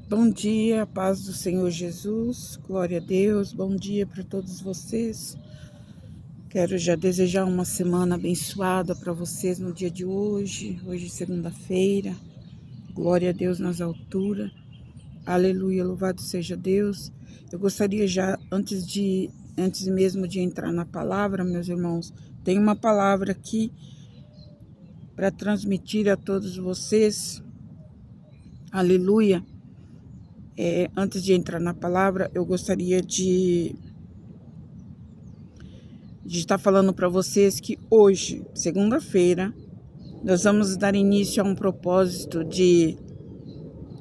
Bom dia, paz do Senhor Jesus, glória a Deus, bom dia para todos vocês. Quero já desejar uma semana abençoada para vocês no dia de hoje, segunda-feira. Glória a Deus nas alturas, aleluia, louvado seja Deus. Eu gostaria já, antes mesmo de entrar na palavra, meus irmãos, tem uma palavra aqui para transmitir a todos vocês, aleluia. Antes de entrar na palavra, eu gostaria de estar falando para vocês que hoje, segunda-feira, nós vamos dar início a um propósito de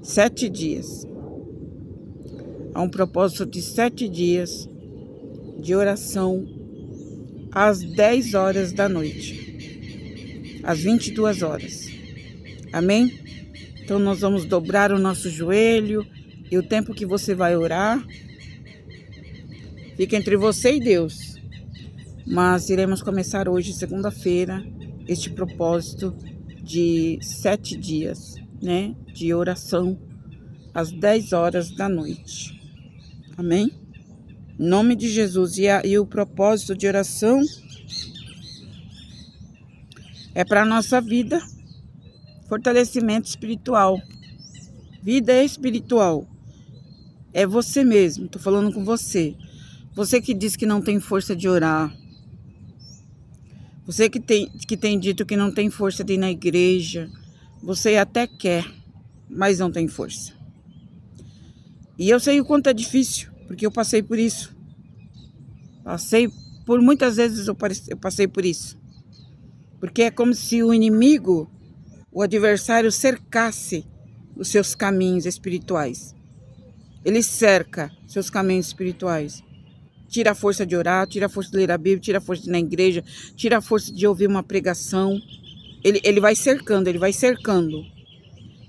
7 dias. A um propósito de 7 dias de oração às 10 horas da noite, às 22 horas. Amém? Então nós vamos dobrar o nosso joelho e o tempo que você vai orar fica entre você e Deus. Mas iremos começar hoje, segunda-feira, este propósito de 7 dias, né? De oração às 10 horas da noite. Amém? Em nome de Jesus. E o propósito de oração é para a nossa vida, fortalecimento espiritual. Vida espiritual. É você mesmo, estou falando com você. Você que diz que não tem força de orar. Você que tem dito que não tem força de ir na igreja. Você até quer, mas não tem força. E eu sei o quanto é difícil, porque eu passei por isso. Muitas vezes eu passei por isso. Porque é como se o inimigo, o adversário, cercasse os seus caminhos espirituais. Ele cerca seus caminhos espirituais. Tira a força de orar, tira a força de ler a Bíblia, tira a força de ir na igreja, tira a força de ouvir uma pregação. Ele vai cercando, ele vai cercando.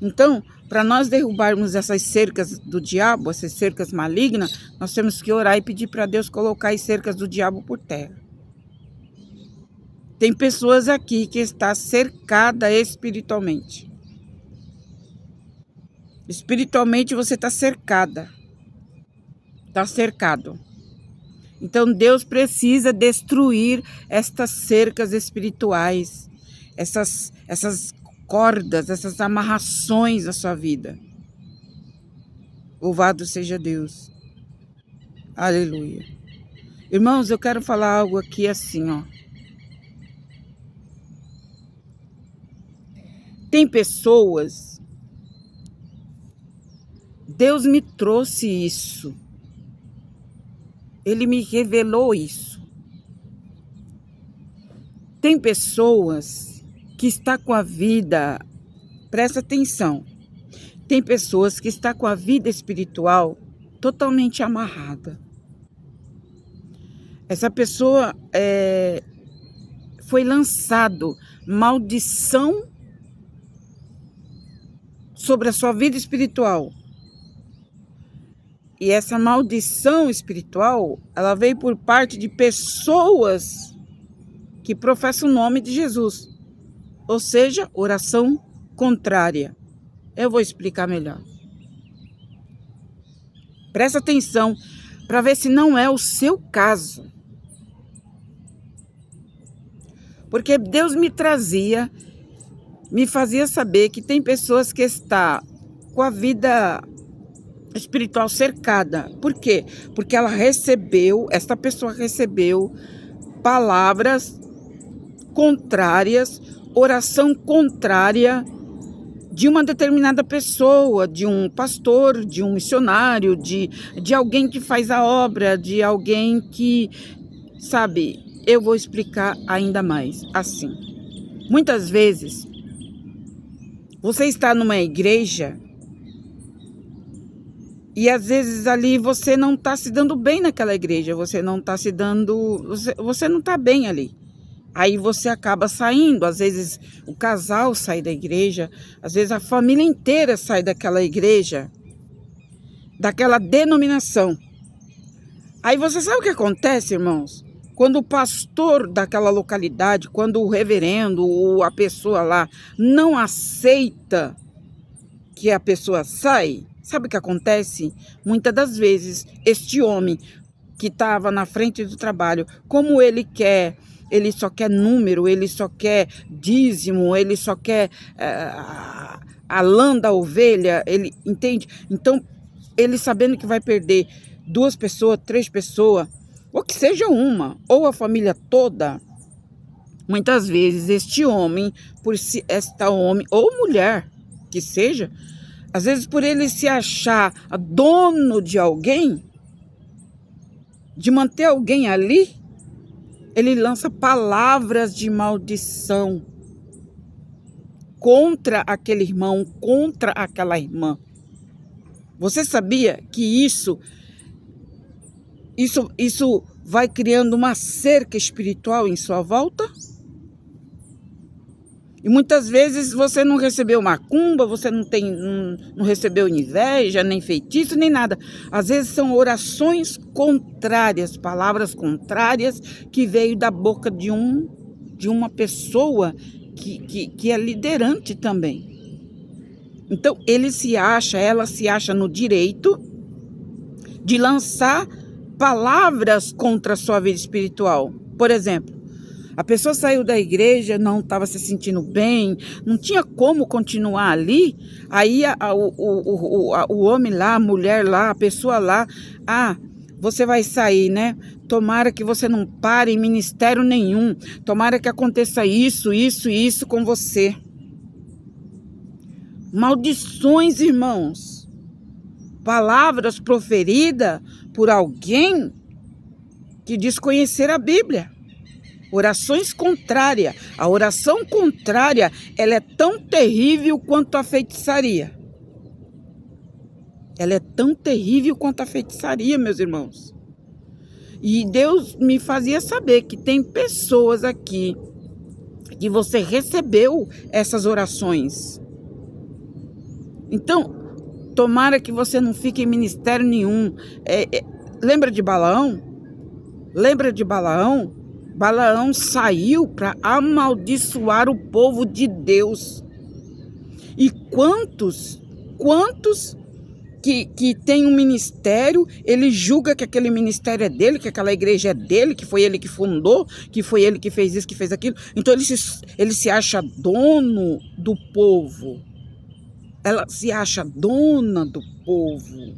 Então, para nós derrubarmos essas cercas do diabo, essas cercas malignas, nós temos que orar e pedir para Deus colocar as cercas do diabo por terra. Tem pessoas aqui que estão cercadas espiritualmente. Espiritualmente você está cercada. Está cercado. Então Deus precisa destruir estas cercas espirituais, essas cordas, essas amarrações da sua vida. Louvado seja Deus. Aleluia. Irmãos, eu quero falar algo aqui assim, ó. Tem pessoas, Deus me trouxe isso. Ele me revelou isso. Tem pessoas que estão com a vida, presta atenção, tem pessoas que estão com a vida espiritual totalmente amarrada. Essa pessoa foi lançado maldição sobre a sua vida espiritual. E essa maldição espiritual, ela veio por parte de pessoas que professam o nome de Jesus. Ou seja, oração contrária. Eu vou explicar melhor. Presta atenção para ver se não é o seu caso. Porque Deus me fazia saber que tem pessoas que estão com a vida espiritual cercada. Por quê? Porque esta pessoa recebeu palavras contrárias, oração contrária de uma determinada pessoa, de um pastor, de um missionário, de alguém que faz a obra, de alguém que, sabe, eu vou explicar ainda mais assim. Muitas vezes, você está numa igreja e às vezes ali você não está se dando bem naquela igreja, você não está bem ali. Aí você acaba saindo, às vezes o casal sai da igreja, às vezes a família inteira sai daquela igreja, daquela denominação. Aí você sabe o que acontece, irmãos? Quando o pastor daquela localidade, quando o reverendo ou a pessoa lá não aceita que a pessoa sai, sabe o que acontece? Muitas das vezes, este homem que estava na frente do trabalho, como ele só quer número, ele só quer dízimo, ele só quer a lã da ovelha, ele entende? Então, ele sabendo que vai perder 2 pessoas, 3 pessoas, ou que seja uma, ou a família toda, muitas vezes este homem, esta homem ou mulher que seja, às vezes por ele se achar dono de alguém, de manter alguém ali, ele lança palavras de maldição contra aquele irmão, contra aquela irmã. Você sabia que isso vai criando uma cerca espiritual em sua volta? E muitas vezes você não recebeu macumba, você não recebeu inveja, nem feitiço, nem nada. Às vezes são orações contrárias, palavras contrárias que veio da boca de uma pessoa que é liderante também. Então ela se acha no direito de lançar palavras contra a sua vida espiritual. Por exemplo, a pessoa saiu da igreja, não estava se sentindo bem, não tinha como continuar ali. Aí o homem lá, a mulher lá, a pessoa lá, você vai sair, né? Tomara que você não pare em ministério nenhum. Tomara que aconteça isso com você. Maldições, irmãos. Palavras proferidas por alguém que diz conhecer a Bíblia. Orações contrárias. A oração contrária, ela é tão terrível quanto a feitiçaria. Ela é tão terrível quanto a feitiçaria, meus irmãos. E Deus me fazia saber que tem pessoas aqui que você recebeu essas orações. Então, tomara que você não fique em ministério nenhum. Lembra de Balaão? Lembra de Balaão? Balaão saiu para amaldiçoar o povo de Deus. E quantos que tem um ministério, ele julga que aquele ministério é dele, que aquela igreja é dele, que foi ele que fundou, que foi ele que fez isso, que fez aquilo. Então ele se acha dono do povo. Ela se acha dona do povo.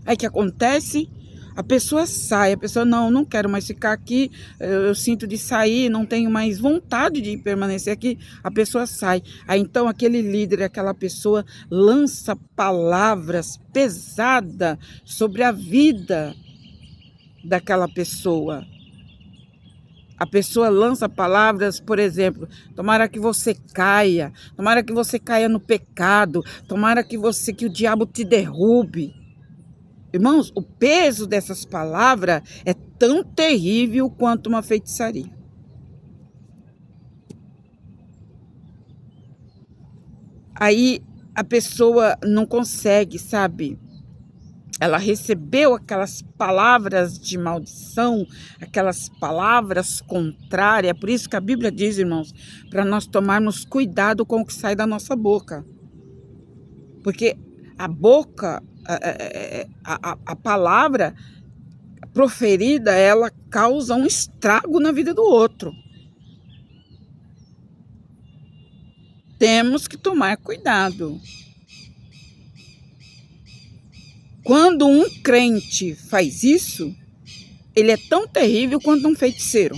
Aí o que acontece? A pessoa sai, a pessoa não quero mais ficar aqui, eu sinto de sair, não tenho mais vontade de permanecer aqui, a pessoa sai. Aí então aquele líder, aquela pessoa lança palavras pesadas sobre a vida daquela pessoa. A pessoa lança palavras, por exemplo, tomara que você caia no pecado, tomara que o diabo te derrube. Irmãos, o peso dessas palavras é tão terrível quanto uma feitiçaria. Aí a pessoa não consegue, sabe? Ela recebeu aquelas palavras de maldição, aquelas palavras contrárias. Por isso que a Bíblia diz, irmãos, para nós tomarmos cuidado com o que sai da nossa boca. Porque a boca, a palavra proferida, ela causa um estrago na vida do outro. Temos que tomar cuidado. Quando um crente faz isso, ele é tão terrível quanto um feiticeiro.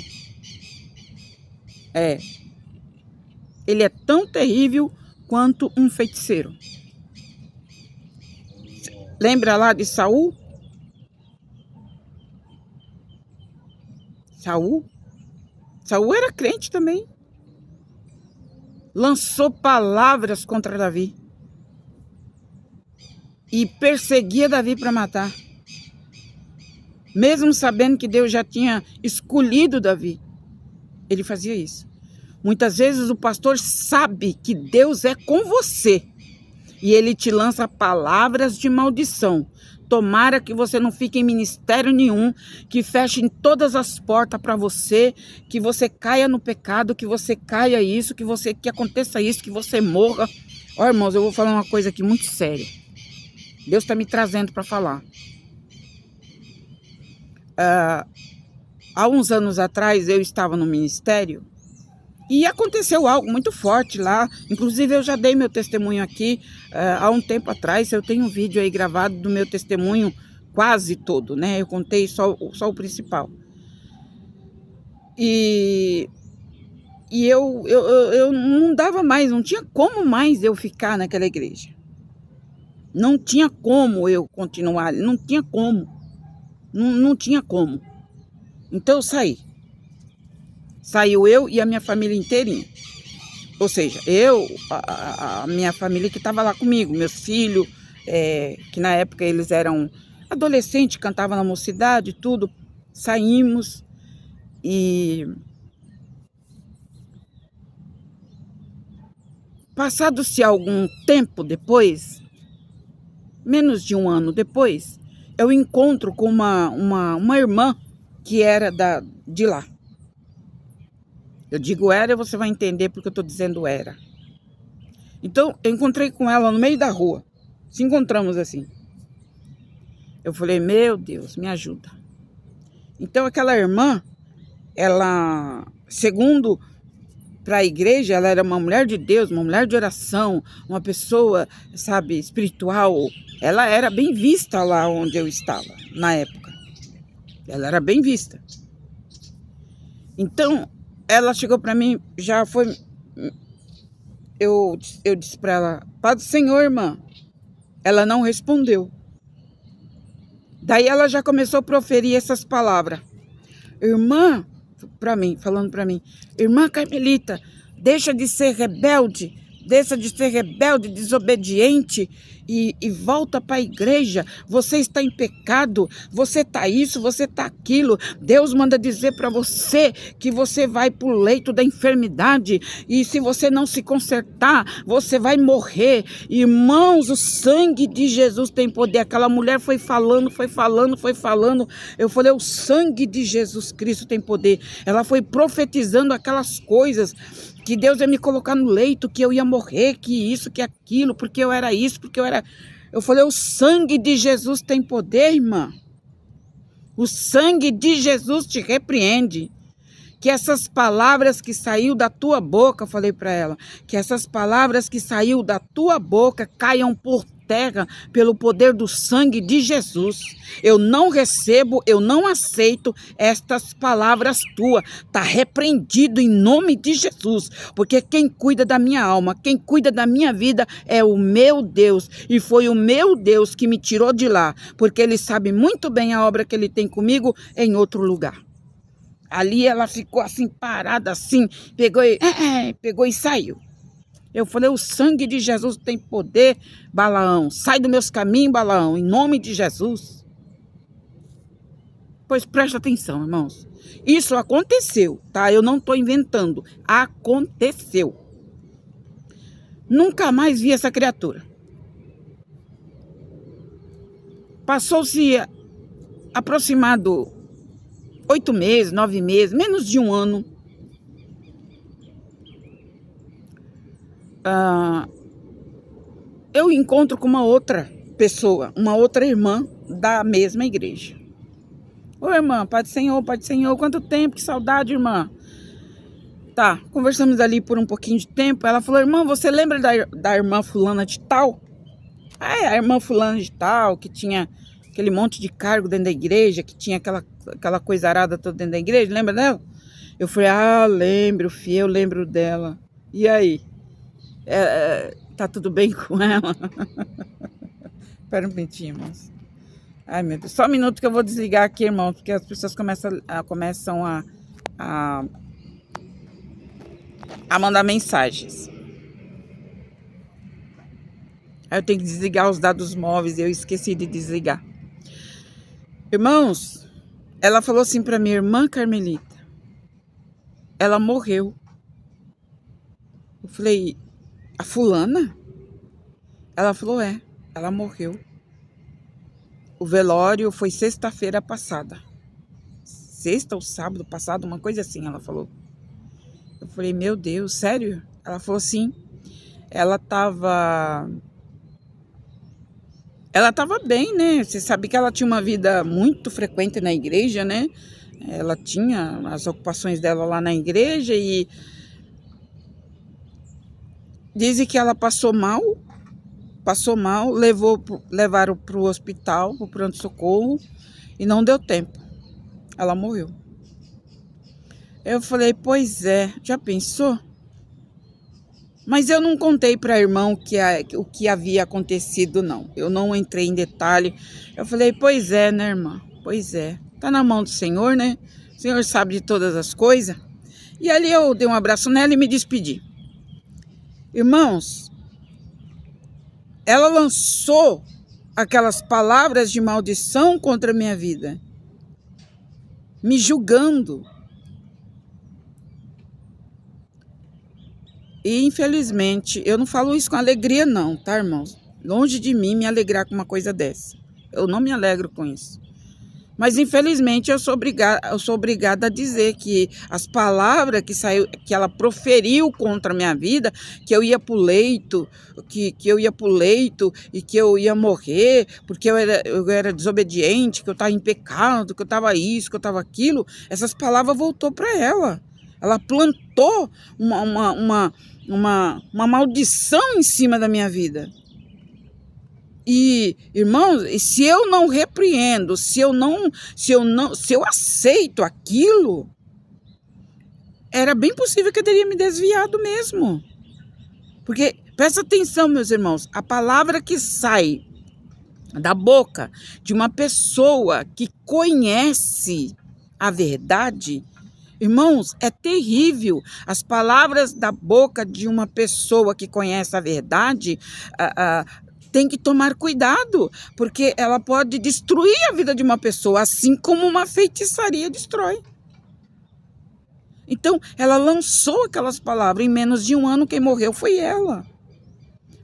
Ele é tão terrível quanto um feiticeiro. Lembra lá de Saul? Saul era crente também. Lançou palavras contra Davi. E perseguia Davi para matar. Mesmo sabendo que Deus já tinha escolhido Davi. Ele fazia isso. Muitas vezes o pastor sabe que Deus é com você. E ele te lança palavras de maldição. Tomara que você não fique em ministério nenhum, que fechem todas as portas para você, que você caia no pecado, que você caia isso, que aconteça isso, que você morra. Ó, irmãos, eu vou falar uma coisa aqui muito séria. Deus está me trazendo para falar. Há uns anos atrás, eu estava no ministério e aconteceu algo muito forte lá. Inclusive, eu já dei meu testemunho aqui há um tempo atrás. Eu tenho um vídeo aí gravado do meu testemunho quase todo, né? Eu contei só o principal. E eu não dava mais, não tinha como mais eu ficar naquela igreja. Não tinha como eu continuar, não tinha como. Não tinha como. Então eu saí. Saiu eu e a minha família inteirinha. Ou seja, a minha família que estava lá comigo, meus filhos, que na época eles eram adolescentes, cantavam na mocidade, tudo. Saímos e... Passado-se algum tempo depois, menos de um ano depois, eu encontro com uma irmã que era de lá. Eu digo era, você vai entender porque eu estou dizendo era. Então, eu encontrei com ela no meio da rua. Se encontramos assim. Eu falei, meu Deus, me ajuda. Então, aquela irmã, ela, segundo para a igreja, ela era uma mulher de Deus, uma mulher de oração, uma pessoa, sabe, espiritual. Ela era bem vista lá onde eu estava, na época. Ela era bem vista. Então, ela chegou para mim, já foi... Eu disse para ela, Paz do Senhor, irmã. Ela não respondeu. Daí ela já começou a proferir essas palavras. Irmã, falando para mim, irmã Carmelita, deixa de ser rebelde, desobediente e volta para a igreja. Você está em pecado, você está isso, você está aquilo. Deus manda dizer para você que você vai para o leito da enfermidade e se você não se consertar, você vai morrer. Irmãos, o sangue de Jesus tem poder. Aquela mulher foi falando. Eu falei, o sangue de Jesus Cristo tem poder. Ela foi profetizando aquelas coisas que Deus ia me colocar no leito, que eu ia morrer, que isso, que aquilo, porque eu era isso, porque eu era... Eu falei, o sangue de Jesus tem poder, irmã. O sangue de Jesus te repreende. Que essas palavras que saiu da tua boca, eu falei para ela, que essas palavras que saiu da tua boca caiam por terra pelo poder do sangue de Jesus. Eu não recebo, eu não aceito estas palavras tuas. Está repreendido em nome de Jesus, porque quem cuida da minha alma, quem cuida da minha vida é o meu Deus, e foi o meu Deus que me tirou de lá, porque Ele sabe muito bem a obra que Ele tem comigo em outro lugar. Ali ela ficou assim, parada assim, pegou e saiu. Eu falei, o sangue de Jesus tem poder, Balaão. Sai dos meus caminhos, Balaão, em nome de Jesus. Pois presta atenção, irmãos. Isso aconteceu, tá? Eu não estou inventando. Aconteceu. Nunca mais vi essa criatura. Passou-se aproximado 8 meses, 9 meses, menos de um ano. Eu encontro com uma outra pessoa, uma outra irmã da mesma igreja. Ô irmã, Pai do Senhor, quanto tempo, que saudade, irmã. Tá, conversamos ali por um pouquinho de tempo. Ela falou, irmã, você lembra da irmã fulana de tal? A irmã fulana de tal, que tinha aquele monte de cargo dentro da igreja, que tinha aquela coisa arada toda dentro da igreja, lembra dela? Eu falei, lembro, filho, eu lembro dela. E aí? Tá tudo bem com ela? Espera um minutinho, irmãos. Ai, meu Deus. Só um minuto que eu vou desligar aqui, irmão, porque as pessoas começam a mandar mensagens. Aí eu tenho que desligar os dados móveis e eu esqueci de desligar. Irmãos, ela falou assim para minha irmã Carmelita. Ela morreu. Eu falei, a fulana? Ela falou, ela morreu. O velório foi sexta-feira passada. Sexta ou sábado passado, uma coisa assim, ela falou. Eu falei, meu Deus, sério? Ela falou, sim. ela estava bem, né? Você sabe que ela tinha uma vida muito frequente na igreja, né? Ela tinha as ocupações dela lá na igreja e dizem que ela passou mal, levaram para o hospital, para o pronto-socorro, e não deu tempo. Ela morreu. Eu falei, pois é, já pensou? Mas eu não contei para a irmã o que havia acontecido, não. Eu não entrei em detalhe. Eu falei, pois é, né, irmã? Pois é. Tá na mão do Senhor, né? O Senhor sabe de todas as coisas. E ali eu dei um abraço nela e me despedi. Irmãos, ela lançou aquelas palavras de maldição contra a minha vida, me julgando. E, infelizmente, eu não falo isso com alegria não, tá, irmãos? Longe de mim me alegrar com uma coisa dessa. Eu não me alegro com isso. Mas, infelizmente, eu sou obrigada a dizer que as palavras que ela proferiu contra a minha vida, que eu ia pro leito, que eu ia pro leito e que eu ia morrer, porque eu era desobediente, que eu estava em pecado, que eu estava isso, que eu estava aquilo, essas palavras voltou para ela. Ela plantou uma maldição em cima da minha vida. E, irmãos, se eu não repreendo, se eu aceito aquilo, era bem possível que eu teria me desviado mesmo. Porque, presta atenção, meus irmãos, a palavra que sai da boca de uma pessoa que conhece a verdade, irmãos, é terrível. As palavras da boca de uma pessoa que conhece a verdade, tem que tomar cuidado, porque ela pode destruir a vida de uma pessoa, assim como uma feitiçaria destrói. Então, ela lançou aquelas palavras. Em menos de um ano, quem morreu foi ela.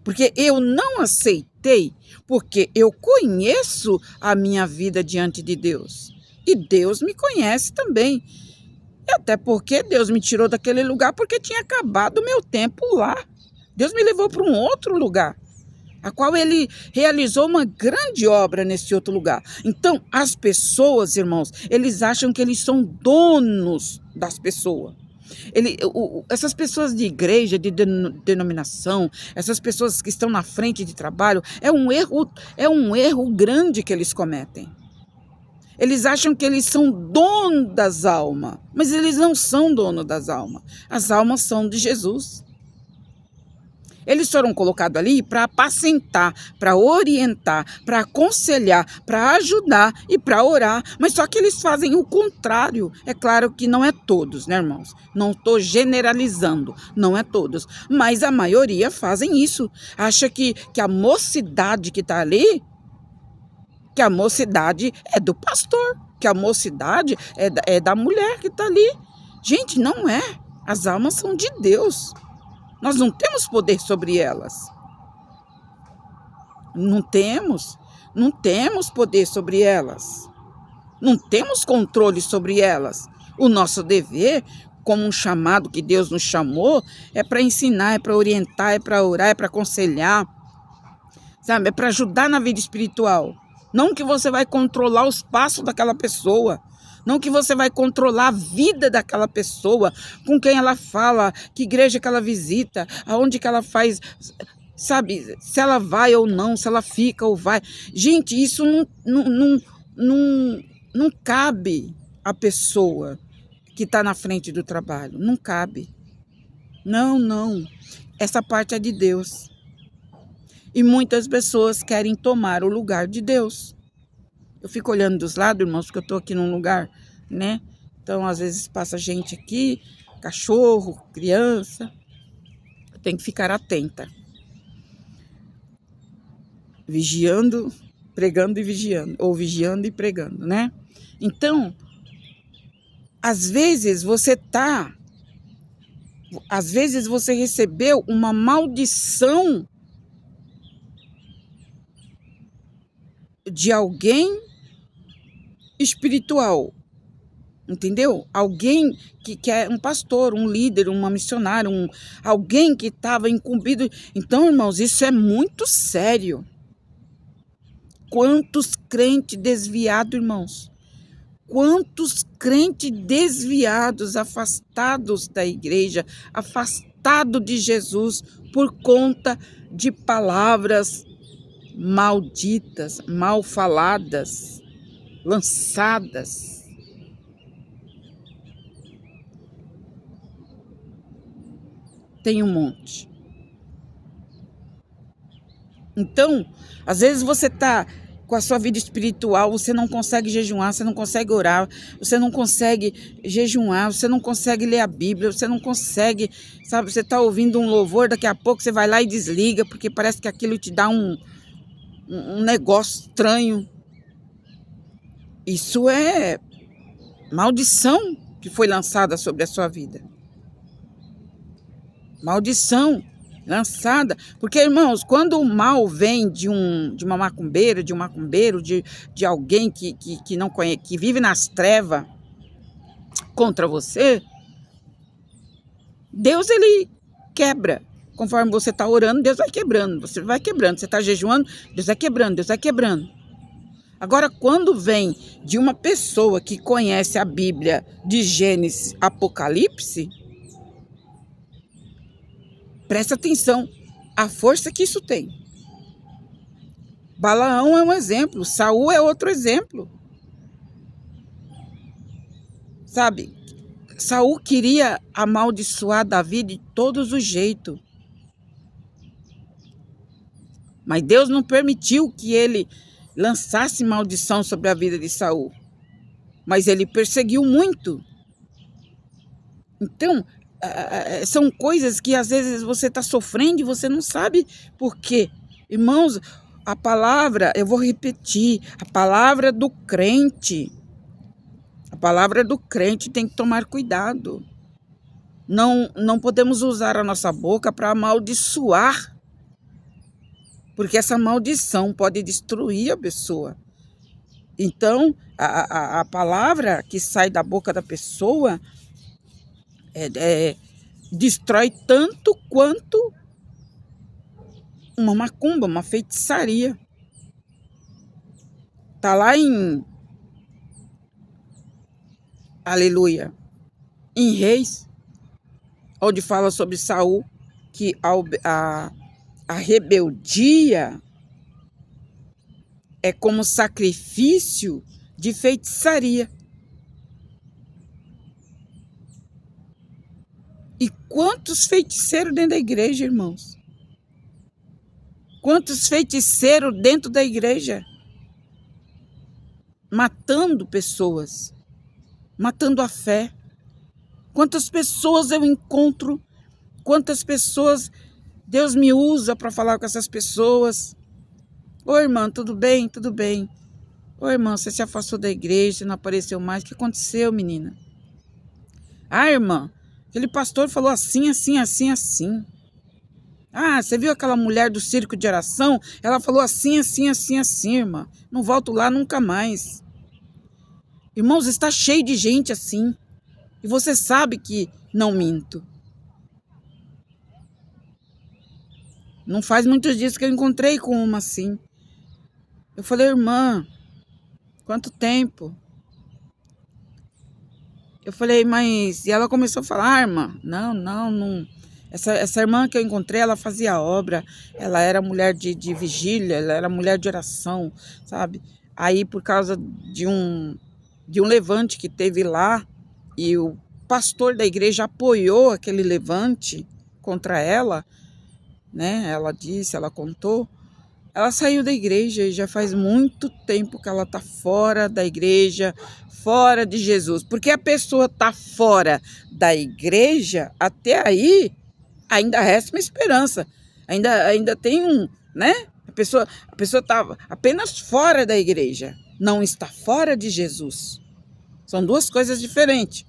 Porque eu não aceitei, porque eu conheço a minha vida diante de Deus. E Deus me conhece também. E até porque Deus me tirou daquele lugar porque tinha acabado o meu tempo lá. Deus me levou para um outro lugar, a qual ele realizou uma grande obra nesse outro lugar. Então, as pessoas, irmãos, eles acham que eles são donos das pessoas. Essas pessoas de igreja, de denominação, essas pessoas que estão na frente de trabalho, é um erro grande que eles cometem. Eles acham que eles são donos das almas, mas eles não são donos das almas. As almas são de Jesus. Eles foram colocados ali para apacentar, para orientar, para aconselhar, para ajudar e para orar. Mas só que eles fazem o contrário. É claro que não é todos, né, irmãos? Não estou generalizando, não é todos. Mas a maioria fazem isso. Acha que a mocidade que está ali, que a mocidade é do pastor, que a mocidade é da mulher que está ali. Gente, não é. As almas são de Deus. Nós não temos poder sobre elas. Não temos poder sobre elas. Não temos controle sobre elas. O nosso dever, como um chamado que Deus nos chamou, é para ensinar, é para orientar, é para orar, é para aconselhar, sabe? É para ajudar na vida espiritual. Não que você vai controlar os passos daquela pessoa. Não que você vai controlar a vida daquela pessoa, com quem ela fala, que igreja que ela visita, aonde que ela faz, sabe, se ela vai ou não, se ela fica ou vai. Gente, isso não cabe à pessoa que está na frente do trabalho. Não cabe. Não. Essa parte é de Deus. E muitas pessoas querem tomar o lugar de Deus. Eu fico olhando dos lados, irmãos, porque eu estou aqui num lugar, né? Então, às vezes passa gente aqui, cachorro, criança. Eu tenho que ficar atenta. Vigiando, pregando e vigiando. Ou vigiando e pregando, né? Então, às vezes você recebeu uma maldição de alguém espiritual, Entendeu? Alguém que é um pastor, um líder, uma missionária, alguém que estava incumbido. Então, irmãos, isso é muito sério. Quantos crentes desviados, irmãos? Quantos crentes desviados, afastados da igreja, afastados de Jesus por conta de palavras malditas, mal faladas, lançadas. Tem um monte. Então, às vezes você está com a sua vida espiritual, você não consegue jejuar, você não consegue orar, você não consegue jejuar, você não consegue ler a Bíblia, você não consegue, sabe, você está ouvindo um louvor, daqui a pouco você vai lá e desliga, porque parece que aquilo te dá um negócio estranho. Isso é maldição que foi lançada sobre a sua vida. Maldição lançada. Porque, irmãos, quando o mal vem de uma macumbeira, de um macumbeiro, de alguém que não conhece, que vive nas trevas contra você, Deus, ele quebra. Conforme você está orando, Deus vai quebrando. Você vai quebrando. Você está jejuando, Deus vai quebrando, Deus vai quebrando. Agora, quando vem de uma pessoa que conhece a Bíblia de Gênesis, Apocalipse, presta atenção, a força que isso tem. Balaão é um exemplo, Saul é outro exemplo. Sabe, Saul queria amaldiçoar Davi de todos os jeitos. Mas Deus não permitiu que ele lançasse maldição sobre a vida de Saul. Mas ele perseguiu muito. Então, são coisas que às vezes você está sofrendo e você não sabe por quê. Irmãos, a palavra, eu vou repetir, a palavra do crente tem que tomar cuidado. Não podemos usar a nossa boca para amaldiçoar, porque essa maldição pode destruir a pessoa. Então, a palavra que sai da boca da pessoa destrói tanto quanto uma macumba, uma feitiçaria. Está lá em Aleluia, em Reis, onde fala sobre Saul, que a rebeldia é como sacrifício de feitiçaria. E quantos feiticeiros dentro da igreja, irmãos? Quantos feiticeiros dentro da igreja? Matando pessoas, matando a fé. Quantas pessoas eu encontro, quantas pessoas Deus me usa para falar com essas pessoas. Oi, irmã, tudo bem? Tudo bem. Oi, irmã, você se afastou da igreja, não apareceu mais. O que aconteceu, menina? Ah, irmã, aquele pastor falou assim, assim, assim, assim. Ah, você viu aquela mulher do circo de oração? Ela falou assim, assim, assim, assim, irmã. Não volto lá nunca mais. Irmãos, está cheio de gente assim. E você sabe que não minto. Não faz muitos dias que eu encontrei com uma assim. Eu falei, irmã, quanto tempo? Eu falei, mas... E ela começou a falar, irmã, não. Essa irmã que eu encontrei, ela fazia obra, ela era mulher de vigília, ela era mulher de oração, sabe? Aí, por causa de um levante que teve lá, e o pastor da igreja apoiou aquele levante contra ela, né? Ela disse, ela contou. Ela saiu da igreja e já faz muito tempo que ela está fora da igreja, fora de Jesus. Porque a pessoa está fora da igreja, até aí ainda resta uma esperança. Ainda tem né? A pessoa está apenas fora da igreja, não está fora de Jesus. São duas coisas diferentes.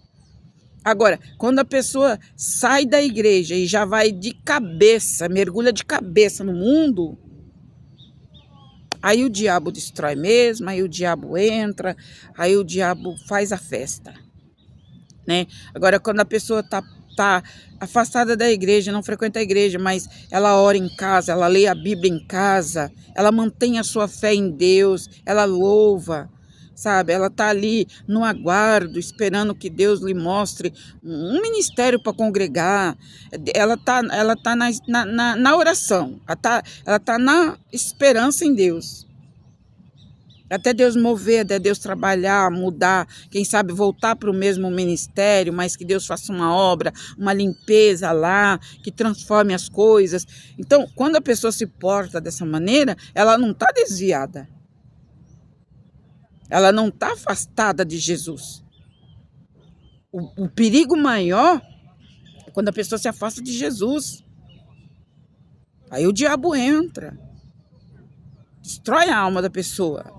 Agora, quando a pessoa sai da igreja e já vai de cabeça, mergulha de cabeça no mundo, aí o diabo destrói mesmo, aí o diabo entra, aí o diabo faz a festa. né? Agora, quando a pessoa tá afastada da igreja, não frequenta a igreja, mas ela ora em casa, ela lê a Bíblia em casa, ela mantém a sua fé em Deus, ela louva, sabe? Ela tá ali no aguardo, esperando que Deus lhe mostre um ministério para congregar. Ela tá na oração, ela tá na esperança em Deus. Até Deus mover, até Deus trabalhar, mudar, quem sabe voltar para o mesmo ministério, mas que Deus faça uma obra, uma limpeza lá, que transforme as coisas. Então, quando a pessoa se porta dessa maneira, ela não está desviada. Ela não está afastada de Jesus. O perigo maior é quando a pessoa se afasta de Jesus. Aí o diabo entra, destrói a alma da pessoa.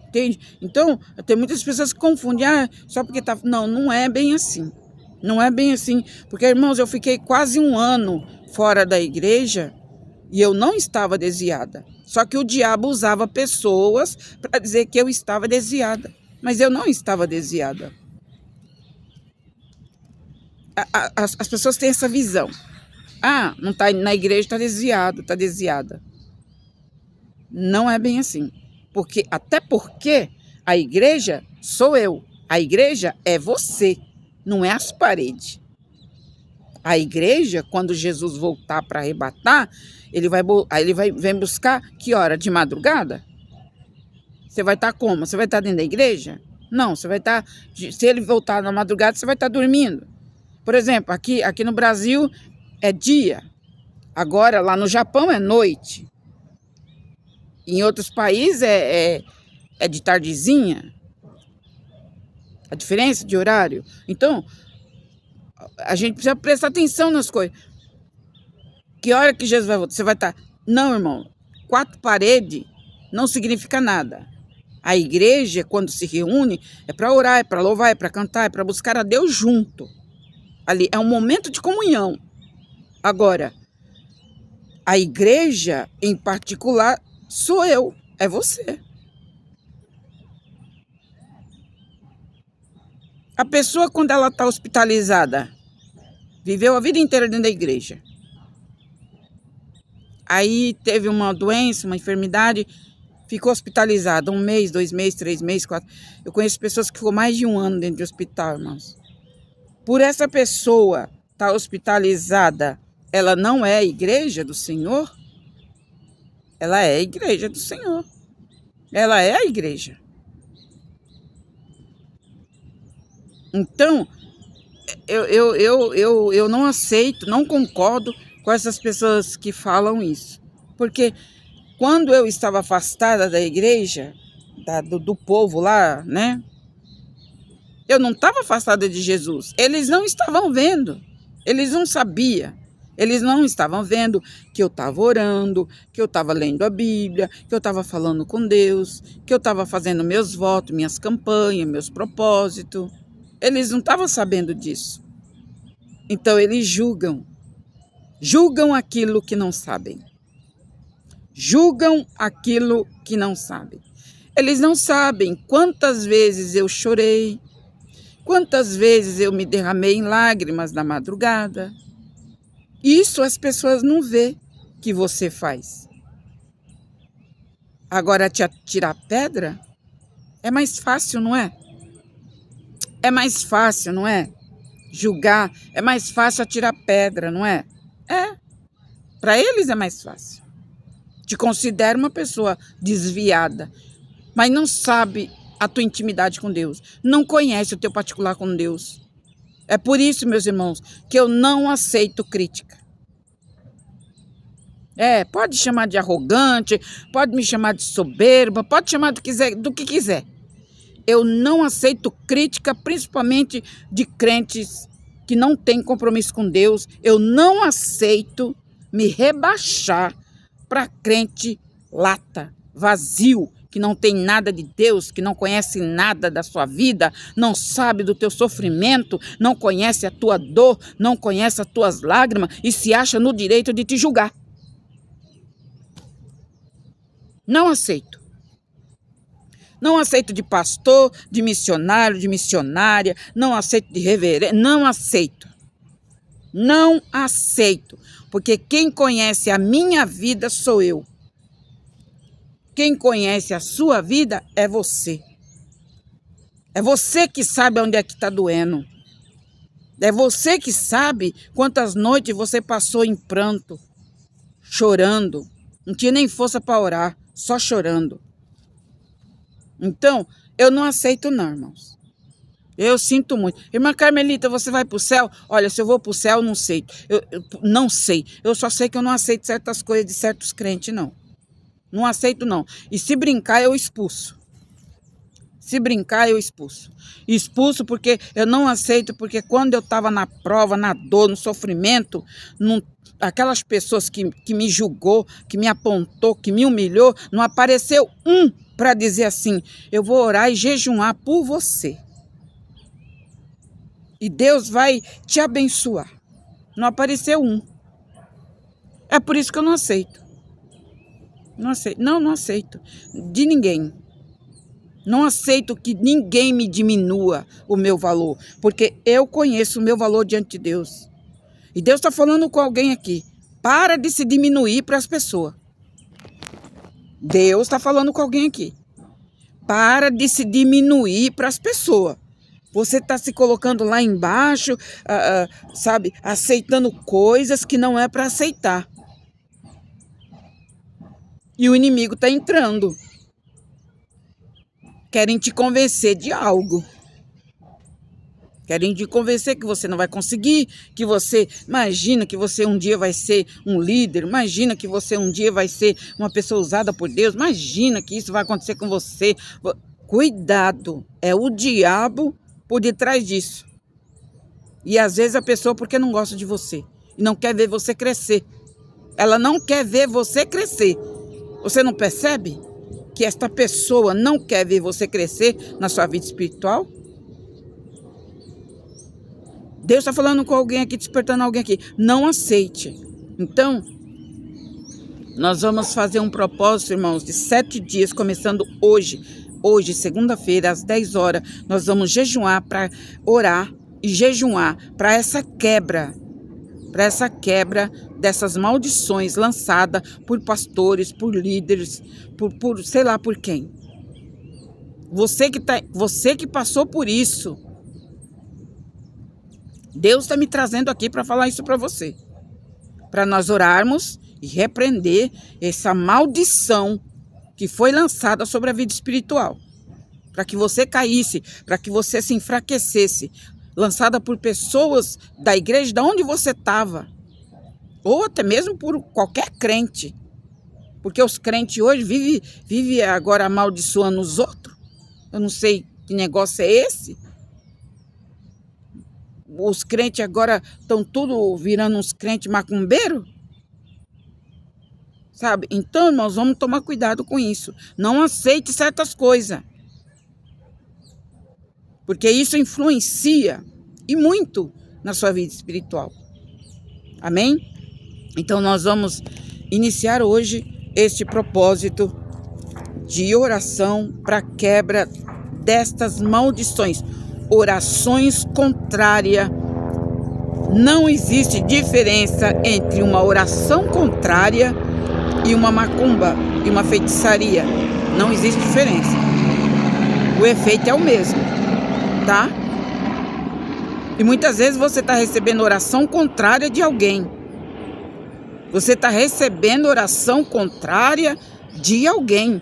Entende? Então, tem muitas pessoas que confundem, só porque tá... Não, não é bem assim. Não é bem assim. Porque, irmãos, eu fiquei quase 1 ano fora da igreja e eu não estava desviada. Só que o diabo usava pessoas para dizer que eu estava desviada. Mas eu não estava desviada. As pessoas têm essa visão. Não está na igreja, está desviado, está desviada. Não é bem assim. Até porque a igreja sou eu. A igreja é você, não é as paredes. A igreja, quando Jesus voltar para arrebatar, ele vem buscar que hora? De madrugada? Você vai estar como? Você vai estar dentro da igreja? Não, você vai estar... Se ele voltar na madrugada, você vai estar dormindo. Por exemplo, aqui no Brasil é dia. Agora, lá no Japão é noite. Em outros países é de tardezinha. A diferença de horário. Então, a gente precisa prestar atenção nas coisas. Que hora que Jesus vai voltar? Você vai estar... Não, irmão. 4 paredes não significa nada. A igreja, quando se reúne, é para orar, é para louvar, é para cantar, é para buscar a Deus junto. Ali é um momento de comunhão. Agora, a igreja, em particular, sou eu, é você. A pessoa, quando ela está hospitalizada, viveu a vida inteira dentro da igreja. Aí teve uma doença, uma enfermidade, ficou hospitalizada 1 mês, 2 meses, 3 meses, 4. Eu conheço pessoas que ficou mais de 1 ano dentro de hospital, irmãos. Por essa pessoa estar hospitalizada, ela não é a igreja do Senhor? Ela é a igreja do Senhor. Ela é a igreja. Então, eu não aceito, não concordo com essas pessoas que falam isso. Porque quando eu estava afastada da igreja, do povo lá, né? Eu não estava afastada de Jesus. Eles não estavam vendo. Eles não sabiam. Eles não estavam vendo que eu estava orando, que eu estava lendo a Bíblia, que eu estava falando com Deus, que eu estava fazendo meus votos, minhas campanhas, meus propósitos. Eles não estavam sabendo disso. Então, eles julgam. Julgam aquilo que não sabem. Julgam aquilo que não sabem. Eles não sabem quantas vezes eu chorei, quantas vezes eu me derramei em lágrimas na madrugada. Isso as pessoas não vê que você faz. Agora, te atirar pedra é mais fácil, não é? É mais fácil, não é? Julgar, é mais fácil atirar pedra, não é? É. Para eles é mais fácil. Te considero uma pessoa desviada, mas não sabe a tua intimidade com Deus. Não conhece o teu particular com Deus. É por isso, meus irmãos, que eu não aceito crítica. Pode chamar de arrogante, pode me chamar de soberba, pode chamar do que quiser. Eu não aceito crítica, principalmente de crentes que não têm compromisso com Deus. Eu não aceito me rebaixar para crente lata, vazio, que não tem nada de Deus, que não conhece nada da sua vida, não sabe do teu sofrimento, não conhece a tua dor, não conhece as tuas lágrimas e se acha no direito de te julgar. Não aceito. Não aceito de pastor, de missionário, de missionária, não aceito de reverendo, não aceito. Não aceito, porque quem conhece a minha vida sou eu. Quem conhece a sua vida é você. É você que sabe onde é que está doendo. É você que sabe quantas noites você passou em pranto, chorando. Não tinha nem força para orar, só chorando. Então, eu não aceito não, irmãos. Eu sinto muito. Irmã Carmelita, você vai para o céu? Olha, se eu vou para o céu, não sei. Eu não sei. Eu só sei que eu não aceito certas coisas de certos crentes, não. Não aceito, não. E se brincar, eu expulso. Se brincar, eu expulso. Expulso porque eu não aceito, porque quando eu estava na prova, na dor, no sofrimento, aquelas pessoas que me julgou, que me apontou, que me humilhou, não apareceu um para dizer assim, eu vou orar e jejuar por você. E Deus vai te abençoar. Não apareceu um. É por isso que eu não aceito. Não aceito. Não aceito. De ninguém. Não aceito que ninguém me diminua o meu valor, porque eu conheço o meu valor diante de Deus. E Deus está falando com alguém aqui. Para de se diminuir para as pessoas. Deus está falando com alguém aqui. Para de se diminuir para as pessoas. Você está se colocando lá embaixo, sabe, aceitando coisas que não é para aceitar. E o inimigo está entrando. Querem te convencer de algo. Querem te convencer que você não vai conseguir, que você... Imagina que você um dia vai ser um líder, imagina que você um dia vai ser uma pessoa usada por Deus, imagina que isso vai acontecer com você. Cuidado, é o diabo por detrás disso. E às vezes a pessoa porque não gosta de você e não quer ver você crescer. Ela não quer ver você crescer. Você não percebe que esta pessoa não quer ver você crescer na sua vida espiritual? Deus está falando com alguém aqui, despertando alguém aqui. Não aceite. Então, nós vamos fazer um propósito, irmãos, de 7 dias, começando hoje. Hoje, segunda-feira, às 10 horas, nós vamos jejuar para orar e jejuar para essa quebra dessas maldições lançadas por pastores, por líderes, por sei lá por quem. Você que passou por isso. Deus está me trazendo aqui para falar isso para você. Para nós orarmos e repreender essa maldição que foi lançada sobre a vida espiritual. Para que você caísse, para que você se enfraquecesse. Lançada por pessoas da igreja, de onde você estava. Ou até mesmo por qualquer crente. Porque os crentes hoje vivem agora amaldiçoando os outros. Eu não sei que negócio é esse. Os crentes agora estão tudo virando uns crentes macumbeiros. Sabe? Então, irmãos, vamos tomar cuidado com isso. Não aceite certas coisas. Porque isso influencia e muito na sua vida espiritual. Amém? Então, nós vamos iniciar hoje este propósito de oração para quebra destas maldições. Orações contrárias. Não existe diferença entre uma oração contrária e uma macumba e uma feitiçaria. Não existe diferença. O efeito é o mesmo, tá? E muitas vezes você está recebendo oração contrária de alguém. Você está recebendo oração contrária de alguém.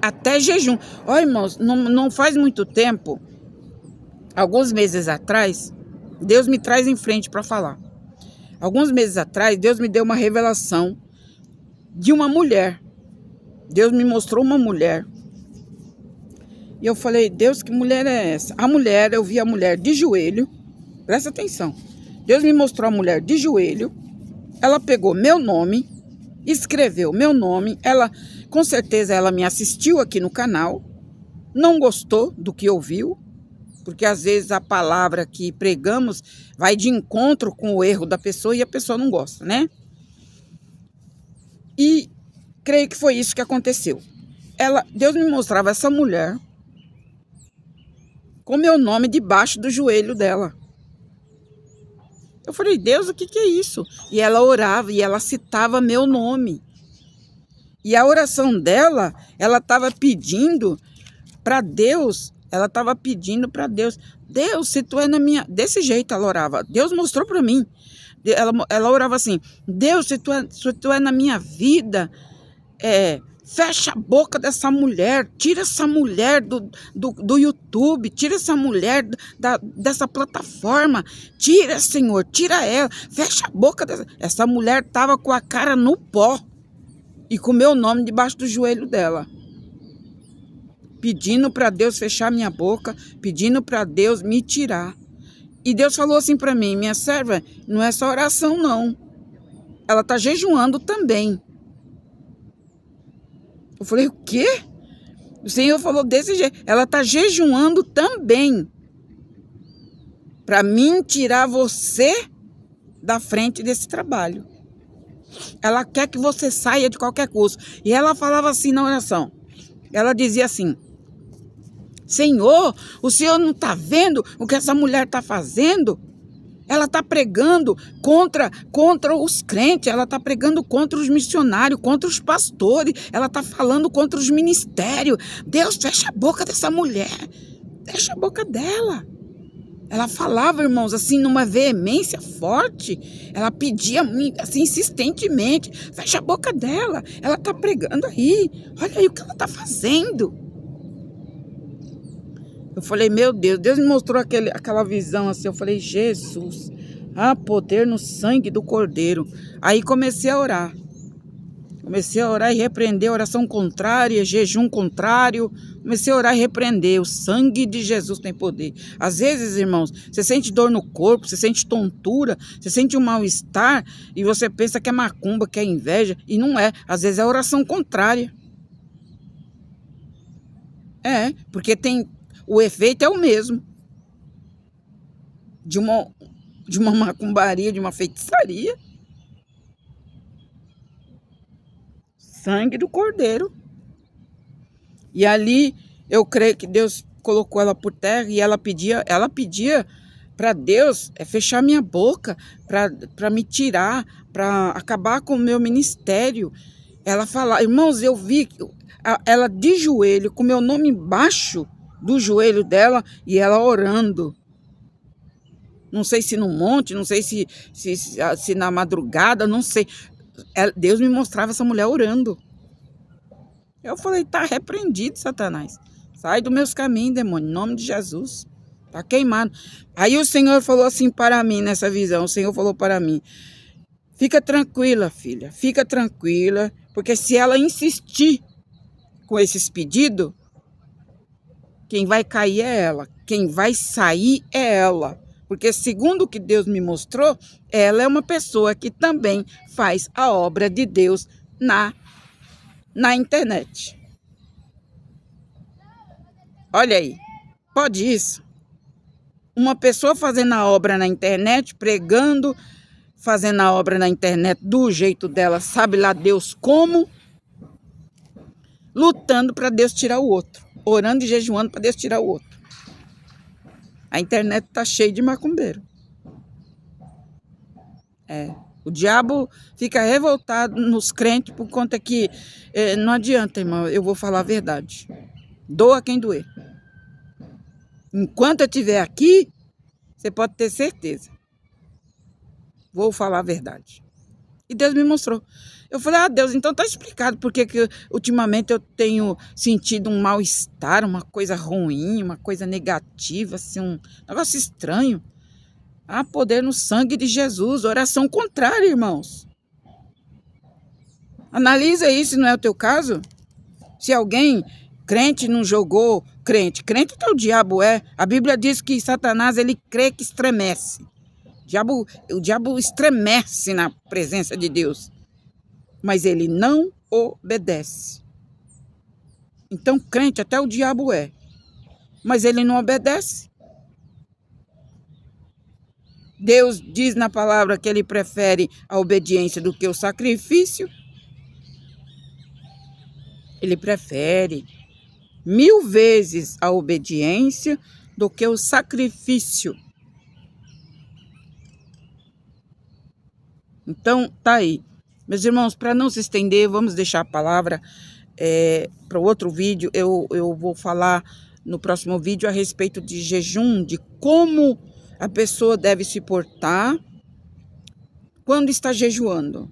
Até jejum. Olha, irmãos, não faz muito tempo, alguns meses atrás, Deus me traz em frente para falar. Alguns meses atrás, Deus me deu uma revelação de uma mulher. Deus me mostrou uma mulher. E eu falei, Deus, que mulher é essa? A mulher, eu vi a mulher de joelho. Presta atenção. Deus me mostrou a mulher de joelho. Ela pegou meu nome, escreveu meu nome. Ela, com certeza, ela me assistiu aqui no canal. Não gostou do que ouviu. Porque às vezes a palavra que pregamos vai de encontro com o erro da pessoa e a pessoa não gosta, né? E creio que foi isso que aconteceu. Deus me mostrava essa mulher com meu nome debaixo do joelho dela. Eu falei, Deus, o que é isso? E ela orava e ela citava meu nome. E a oração dela, ela estava pedindo para Deus, Deus, se tu é na minha... Desse jeito ela orava. Deus mostrou para mim. Ela orava assim, Deus, se tu é na minha vida, fecha a boca dessa mulher, tira essa mulher do YouTube, tira essa mulher dessa plataforma, tira, Senhor, tira ela, fecha a boca dessa... Essa mulher estava com a cara no pó e com o meu nome debaixo do joelho dela, pedindo para Deus fechar minha boca, pedindo para Deus me tirar. E Deus falou assim para mim, minha serva, não é só oração não, ela está jejuando também. Eu falei, o quê? O Senhor falou desse jeito, ela está jejuando também, para mim tirar você da frente desse trabalho. Ela quer que você saia de qualquer custo. E ela falava assim na oração, ela dizia assim, Senhor, o Senhor não está vendo o que essa mulher está fazendo? Ela está pregando contra os crentes, ela está pregando contra os missionários, contra os pastores, ela está falando contra os ministérios. Deus, fecha a boca dessa mulher, fecha a boca dela. Ela falava, irmãos, assim, numa veemência forte, ela pedia assim, insistentemente, fecha a boca dela, ela está pregando aí, olha aí o que ela está fazendo. Eu falei, meu Deus, Deus me mostrou aquela visão assim, eu falei, Jesus, há poder no sangue do Cordeiro. Aí comecei a orar e repreender oração contrária, jejum contrário, comecei a orar e repreender, o sangue de Jesus tem poder. Às vezes, irmãos, você sente dor no corpo, você sente tontura, você sente um mal-estar, e você pensa que é macumba, que é inveja, e não é, às vezes é oração contrária. Porque o efeito é o mesmo. De uma macumbaria, de uma feitiçaria. Sangue do Cordeiro. E ali, eu creio que Deus colocou ela por terra e ela pedia para Deus fechar minha boca, para me tirar, para acabar com o meu ministério. Ela falava, irmãos, eu vi ela de joelho, com meu nome embaixo do joelho dela e ela orando. Não sei se no monte, não sei se na madrugada, não sei. Deus me mostrava essa mulher orando. Eu falei, tá repreendido, Satanás. Sai dos meus caminhos, demônio, em nome de Jesus. Tá queimado. Aí o Senhor falou assim para mim, nessa visão, o Senhor falou para mim, fica tranquila, filha, fica tranquila, porque se ela insistir com esses pedidos, quem vai cair é ela, quem vai sair é ela. Porque segundo o que Deus me mostrou, ela é uma pessoa que também faz a obra de Deus na internet. Olha aí, pode isso? Uma pessoa fazendo a obra na internet, pregando, fazendo a obra na internet do jeito dela, sabe lá Deus como, lutando para Deus tirar o outro, orando e jejuando para Deus tirar o outro. A internet está cheia de macumbeiro. O diabo fica revoltado nos crentes por conta que não adianta, irmão, eu vou falar a verdade. Doa quem doer. Enquanto eu estiver aqui, você pode ter certeza. Vou falar a verdade. E Deus me mostrou. Eu falei, Deus, então tá explicado porque que ultimamente eu tenho sentido um mal-estar, uma coisa ruim, uma coisa negativa, assim, um negócio estranho. Há poder no sangue de Jesus, oração contrária, irmãos. Analisa isso, não é o teu caso? Se alguém, crente, não jogou crente até o diabo é. A Bíblia diz que Satanás, ele crê que estremece. O diabo estremece na presença de Deus. Mas ele não obedece. Então, crente, até o diabo é. Mas ele não obedece. Deus diz na palavra que ele prefere a obediência do que o sacrifício. Ele prefere 1000 vezes a obediência do que o sacrifício. Então, tá aí. Meus irmãos, para não se estender, vamos deixar a palavra para o outro vídeo. Eu vou falar no próximo vídeo a respeito de jejum, de como a pessoa deve se portar quando está jejuando.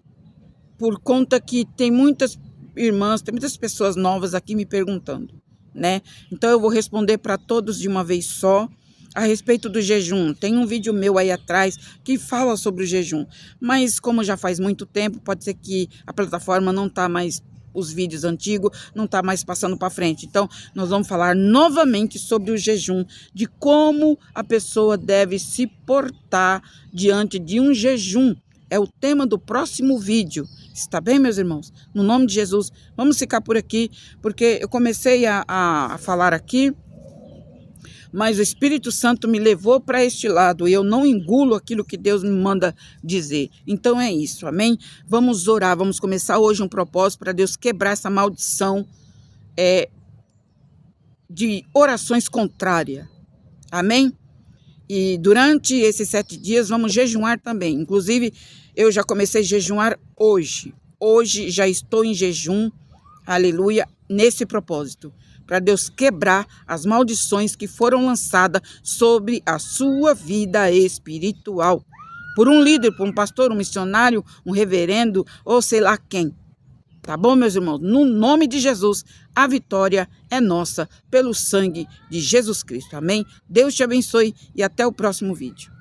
Por conta que tem muitas irmãs, tem muitas pessoas novas aqui me perguntando, né? Então eu vou responder para todos de uma vez só a respeito do jejum. Tem um vídeo meu aí atrás que fala sobre o jejum, mas como já faz muito tempo, pode ser que a plataforma não tá mais, os vídeos antigos não tá mais passando para frente. Então nós vamos falar novamente sobre o jejum, de como a pessoa deve se portar diante de um jejum. É o tema do próximo vídeo. Está bem, meus irmãos? No nome de Jesus, vamos ficar por aqui, porque eu comecei a falar aqui, mas o Espírito Santo me levou para este lado e eu não engulo aquilo que Deus me manda dizer. Então é isso, amém? Vamos orar, vamos começar hoje um propósito para Deus quebrar essa maldição de orações contrárias, amém? E durante esses 7 dias vamos jejuar também. Inclusive, eu já comecei a jejuar hoje. Hoje já estou em jejum, aleluia, nesse propósito. Para Deus quebrar as maldições que foram lançadas sobre a sua vida espiritual. Por um líder, por um pastor, um missionário, um reverendo, ou sei lá quem. Tá bom, meus irmãos? No nome de Jesus, a vitória é nossa pelo sangue de Jesus Cristo. Amém? Deus te abençoe e até o próximo vídeo.